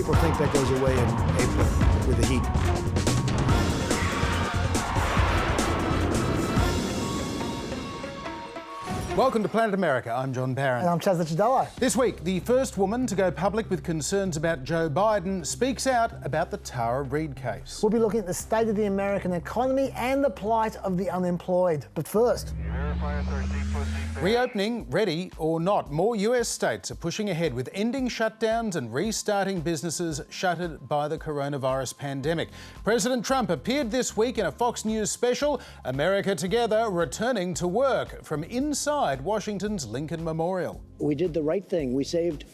people think that goes away in April with the heat. Welcome to Planet America. I'm John Barron. And I'm Chaz Cidello. This week, the first woman to go public with concerns about Joe Biden speaks out about the Tara Reade case. We'll be looking at the state of the American economy and the plight of the unemployed. But first... Reopening, ready or not, more US states are pushing ahead with ending shutdowns and restarting businesses shuttered by the coronavirus pandemic. President Trump appeared this week in a Fox News special, America Together, returning to work from inside Washington's Lincoln Memorial. We did the right thing.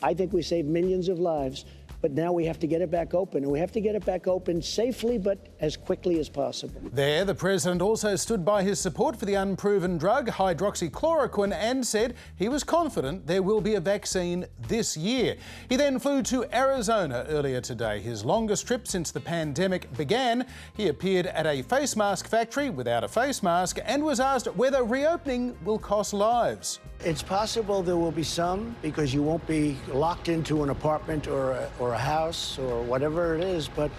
I think we saved millions of lives. But now we have to get it back open, and we have to get it back open safely, but as quickly as possible. There, the president also stood by his support for the unproven drug hydroxychloroquine and said he was confident there will be a vaccine this year. He then flew to Arizona earlier today, his longest trip since the pandemic began. He appeared at a face mask factory without a face mask and was asked whether reopening will cost lives. It's possible there will be some, because you won't be locked into an apartment or a house or whatever it is. But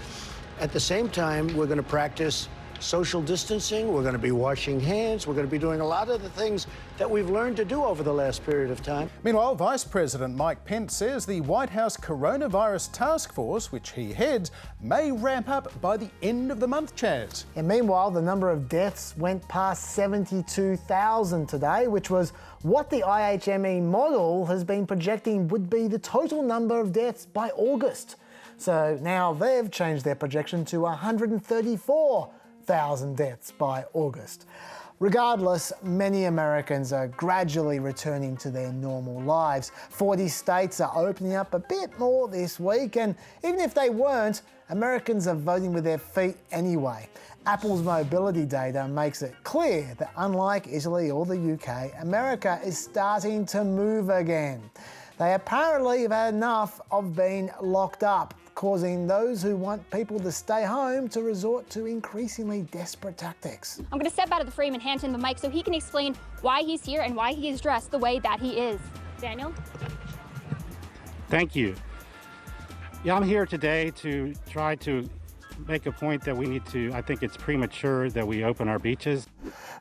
at the same time, we're going to practice social distancing. We're going to be washing hands. We're going to be doing a lot of the things that we've learned to do over the last period of time. Meanwhile, Vice President Mike Pence says the White House Coronavirus Task Force, which he heads, may ramp up by the end of the month, Chaz. And meanwhile, the number of deaths went past 72,000 today, which was what the IHME model has been projecting would be the total number of deaths by August. So now they've changed their projection to 134,000 deaths by August. Regardless, many Americans are gradually returning to their normal lives. 40 states are opening up a bit more this week, and even if they weren't, Americans are voting with their feet anyway. Apple's mobility data makes it clear that unlike Italy or the UK, America is starting to move again. They apparently have had enough of being locked up, causing those who want people to stay home to resort to increasingly desperate tactics. I'm going to step out of the frame and hand him the mic so he can explain why he's here and why he is dressed the way that he is. Daniel? Thank you. Yeah, I'm here today to try to make a point that I think it's premature that we open our beaches.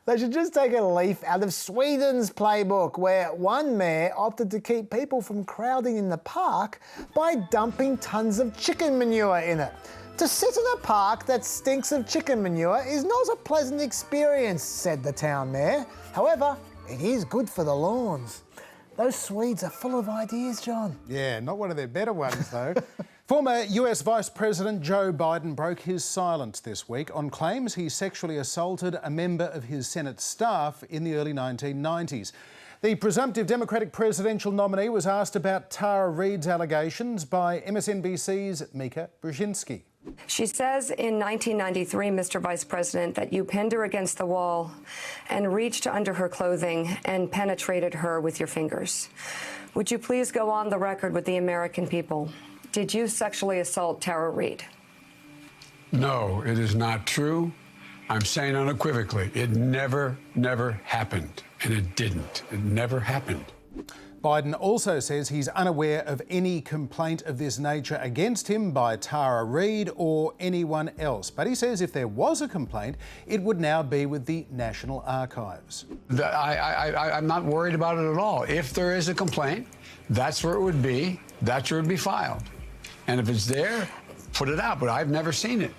They should just take a leaf out of Sweden's playbook, where one mayor opted to keep people from crowding in the park by dumping tons of chicken manure in it. To sit in a park that stinks of chicken manure is not a pleasant experience, said the town mayor. However, it is good for the lawns. Those Swedes are full of ideas, John. Yeah, not one of their better ones, though. Former US Vice President Joe Biden broke his silence this week on claims he sexually assaulted a member of his Senate staff in the early 1990s. The presumptive Democratic presidential nominee was asked about Tara Reade's allegations by MSNBC's Mika Brzezinski. She says in 1993, Mr. Vice President, that you pinned her against the wall and reached under her clothing and penetrated her with your fingers. Would you please go on the record with the American people? Did you sexually assault Tara Reade? No, it is not true. I'm saying unequivocally, it never happened. And it didn't. It never happened. Biden also says he's unaware of any complaint of this nature against him by Tara Reade or anyone else. But he says if there was a complaint, it would now be with the National Archives. I'm not worried about it at all. If there is a complaint, that's where it would be. That's where it would be filed. And if it's there, put it out. But I've never seen it.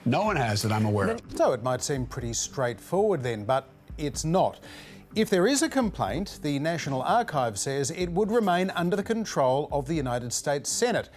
No one has that I'm aware of. So it might seem pretty straightforward then, but it's not. If there is a complaint, the National Archives says it would remain under the control of the United States Senate.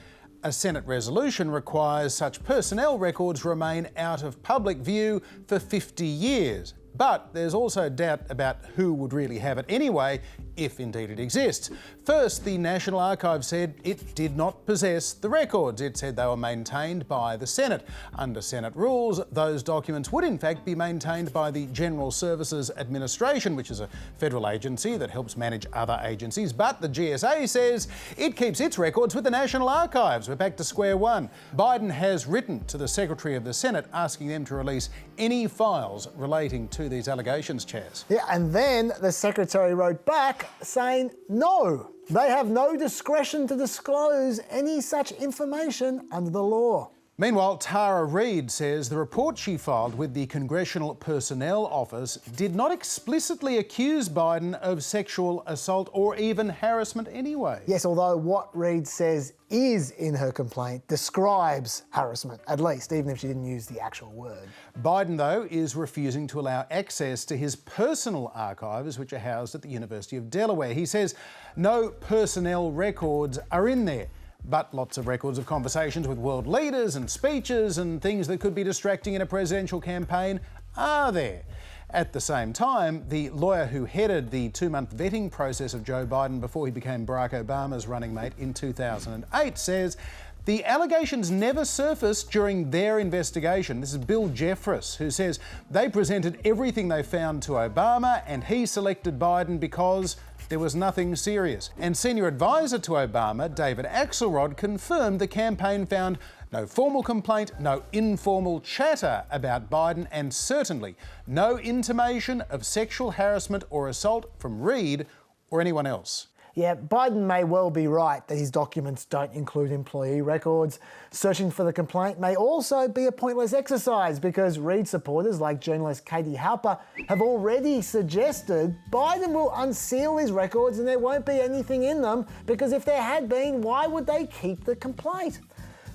A Senate resolution requires such personnel records remain out of public view for 50 years. But there's also doubt about who would really have it anyway, if indeed it exists. First, the National Archives said it did not possess the records. It said they were maintained by the Senate. Under Senate rules, those documents would in fact be maintained by the General Services Administration, which is a federal agency that helps manage other agencies. But the GSA says it keeps its records with the National Archives. We're back to square one. Biden has written to the Secretary of the Senate asking them to release any files relating to these allegations, Chaz. Yeah, and then the Secretary wrote back back saying no. They have no discretion to disclose any such information under the law. Meanwhile, Tara Reid says the report she filed with the Congressional Personnel Office did not explicitly accuse Biden of sexual assault or even harassment anyway. Yes, although what Reid says is in her complaint describes harassment, at least, even if she didn't use the actual word. Biden, though, is refusing to allow access to his personal archives, which are housed at the University of Delaware. He says no personnel records are in there, but lots of records of conversations with world leaders and speeches and things that could be distracting in a presidential campaign are there. At the same time, the lawyer who headed the 2-month vetting process of Joe Biden before he became Barack Obama's running mate in 2008 says the allegations never surfaced during their investigation. This is Bill Jeffress, who says they presented everything they found to Obama and he selected Biden because there was nothing serious. And senior advisor to Obama, David Axelrod, confirmed the campaign found no formal complaint, no informal chatter about Biden, and certainly no intimation of sexual harassment or assault from Reid or anyone else. Yeah, Biden may well be right that his documents don't include employee records. Searching for the complaint may also be a pointless exercise because Reid supporters like journalist Katie Halper have already suggested Biden will unseal his records and there won't be anything in them because if there had been, why would they keep the complaint?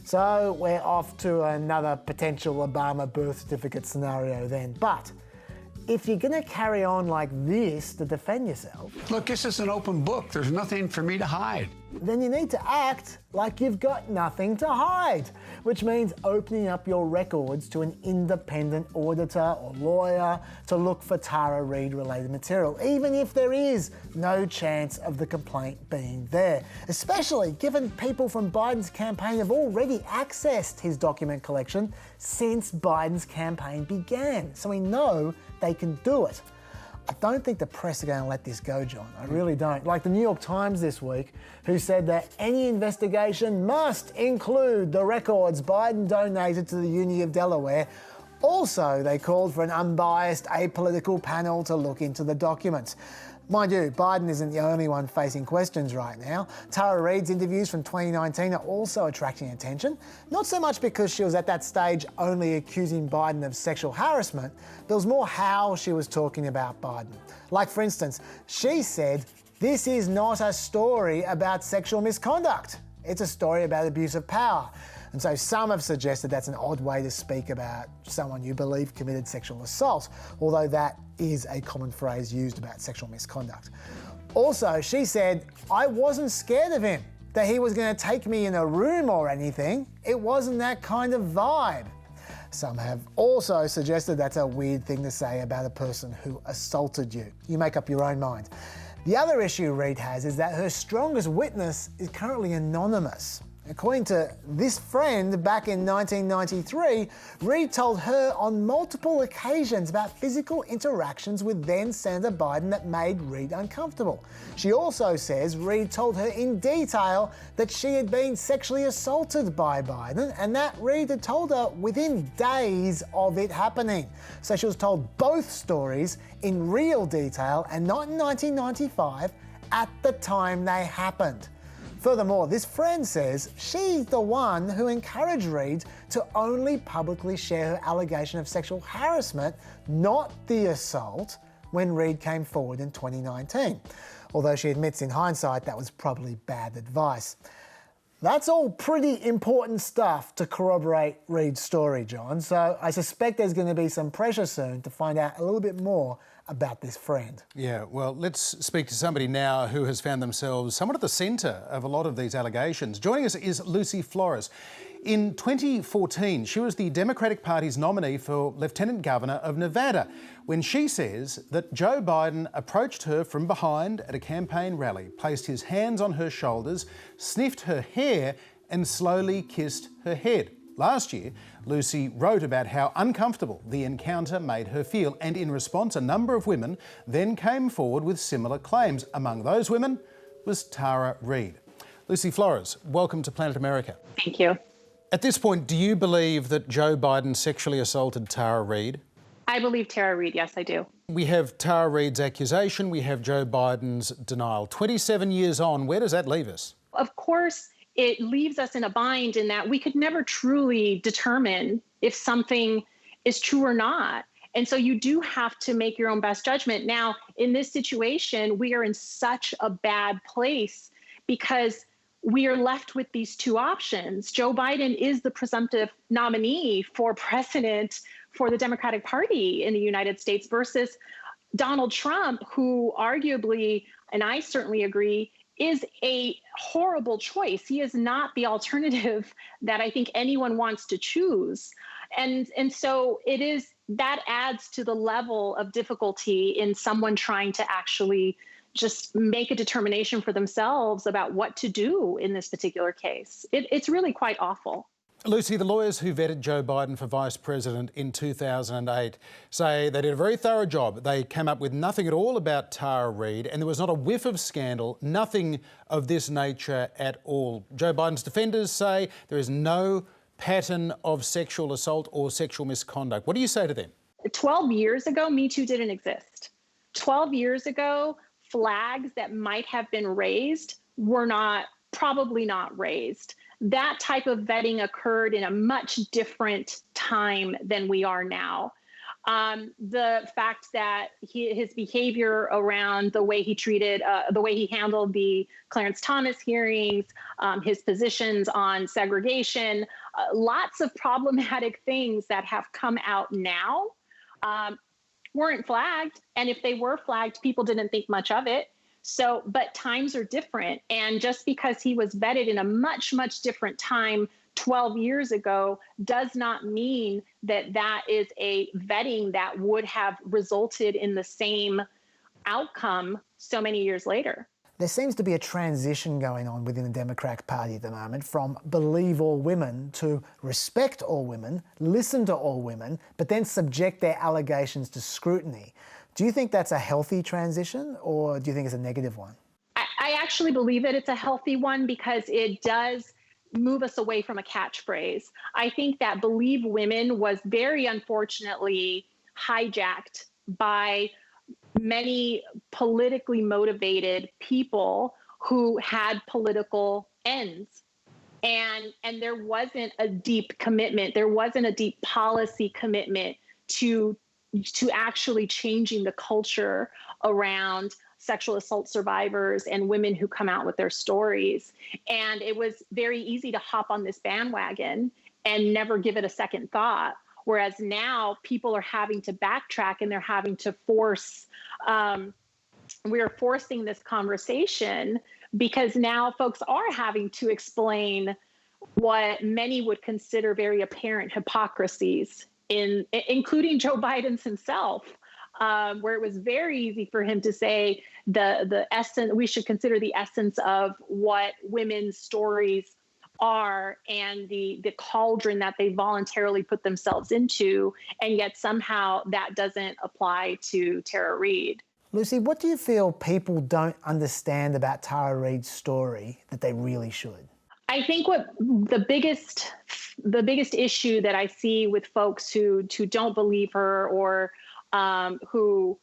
So we're off to another potential Obama birth certificate scenario then. But if you're going to carry on like this to defend yourself... Look, this is an open book. There's nothing for me to hide. Then you need to act like you've got nothing to hide, which means opening up your records to an independent auditor or lawyer to look for Tara Reid-related material, even if there is no chance of the complaint being there, especially given people from Biden's campaign have already accessed his document collection since Biden's campaign began, so we know they can do it. I don't think the press are going to let this go, John. I really don't. Like the New York Times this week, who said that any investigation must include the records Biden donated to the Uni of Delaware. Also, they called for an unbiased, apolitical panel to look into the documents. Mind you, Biden isn't the only one facing questions right now. Tara Reid's interviews from 2019 are also attracting attention, not so much because she was at that stage only accusing Biden of sexual harassment, but it was more how she was talking about Biden. Like, for instance, she said, "This is not a story about sexual misconduct. It's a story about abuse of power." And so some have suggested that's an odd way to speak about someone you believe committed sexual assault, although that is a common phrase used about sexual misconduct. Also, she said, "I wasn't scared of him, that he was going to take me in a room or anything. It wasn't that kind of vibe." Some have also suggested that's a weird thing to say about a person who assaulted you. You make up your own mind. The other issue Reid has is that her strongest witness is currently anonymous. According to this friend, back in 1993, Reid told her on multiple occasions about physical interactions with then Senator Biden that made Reid uncomfortable. She also says Reid told her in detail that she had been sexually assaulted by Biden and that Reid had told her within days of it happening. So she was told both stories in real detail and not in 1995 at the time they happened. Furthermore, this friend says she's the one who encouraged Reid to only publicly share her allegation of sexual harassment, not the assault, when Reid came forward in 2019. Although she admits in hindsight that was probably bad advice. That's all pretty important stuff to corroborate Reid's story, John, so I suspect there's going to be some pressure soon to find out a little bit more about this friend. Yeah, well, let's speak to somebody now who has found themselves somewhat at the centre of a lot of these allegations. Joining us is Lucy Flores. In 2014, she was the Democratic Party's nominee for Lieutenant Governor of Nevada when she says that Joe Biden approached her from behind at a campaign rally, placed his hands on her shoulders, sniffed her hair and slowly kissed her head. Last year, Lucy wrote about how uncomfortable the encounter made her feel, and in response, a number of women then came forward with similar claims. Among those women was Tara Reid. Lucy Flores, welcome to Planet America. Thank you. At this point, do you believe that Joe Biden sexually assaulted Tara Reid? I believe Tara Reade, yes, I do. We have Tara Reade's accusation, we have Joe Biden's denial. 27 years on, where does that leave us? Of course, it leaves us in a bind in that we could never truly determine if something is true or not. And so you do have to make your own best judgment. Now, in this situation, we are in such a bad place because we are left with these two options. Joe Biden is the presumptive nominee for president for the Democratic Party in the United States versus Donald Trump, who arguably, and I certainly agree, is a horrible choice. He is not the alternative that I think anyone wants to choose. And so it is, that adds to the level of difficulty in someone trying to actually just make a determination for themselves about what to do in this particular case. It's really quite awful. Lucy, the lawyers who vetted Joe Biden for vice president in 2008 say they did a very thorough job. They came up with nothing at all about Tara Reade, and there was not a whiff of scandal, nothing of this nature at all. Joe Biden's defenders say there is no pattern of sexual assault or sexual misconduct. What do you say to them? 12 years ago, Me Too didn't exist. 12 years ago, flags that might have been raised were probably not raised. That type of vetting occurred in a much different time than we are now. The fact that his behavior around the way he treated, the way he handled the Clarence Thomas hearings, his positions on segregation, lots of problematic things that have come out now weren't flagged. And if they were flagged, people didn't think much of it. So, but times are different. And just because he was vetted in a much, much different time 12 years ago does not mean that that is a vetting that would have resulted in the same outcome so many years later. There seems to be a transition going on within the Democratic Party at the moment from believe all women to respect all women, listen to all women, but then subject their allegations to scrutiny. Do you think that's a healthy transition, or do you think it's a negative one? I actually believe that it's a healthy one because it does move us away from a catchphrase. I think that believe women was very unfortunately hijacked by many politically motivated people who had political ends. And there wasn't a deep commitment. There wasn't a deep policy commitment to actually changing the culture around sexual assault survivors and women who come out with their stories. And it was very easy to hop on this bandwagon and never give it a second thought. Whereas now people are having to backtrack and they're having to we are forcing this conversation because now folks are having to explain what many would consider very apparent hypocrisies, including Joe Biden's himself, where it was very easy for him to say the essence, we should consider the essence of what women's stories are and the cauldron that they voluntarily put themselves into, and yet somehow that doesn't apply to Tara Reade. Lucy, what do you feel people don't understand about Tara Reade's story that they really should? I think what the biggest issue that I see with folks who don't believe her or who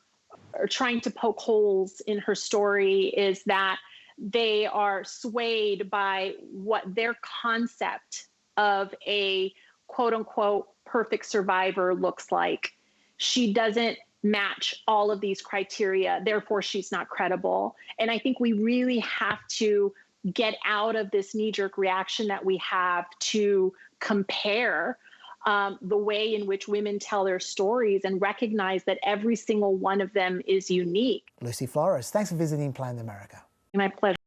are trying to poke holes in her story is that they are swayed by what their concept of a quote unquote perfect survivor looks like. She doesn't match all of these criteria, therefore she's not credible. And I think we really have to get out of this knee-jerk reaction that we have to compare the way in which women tell their stories and recognize that every single one of them is unique. Lucy Flores, thanks for visiting Planet America. My pleasure.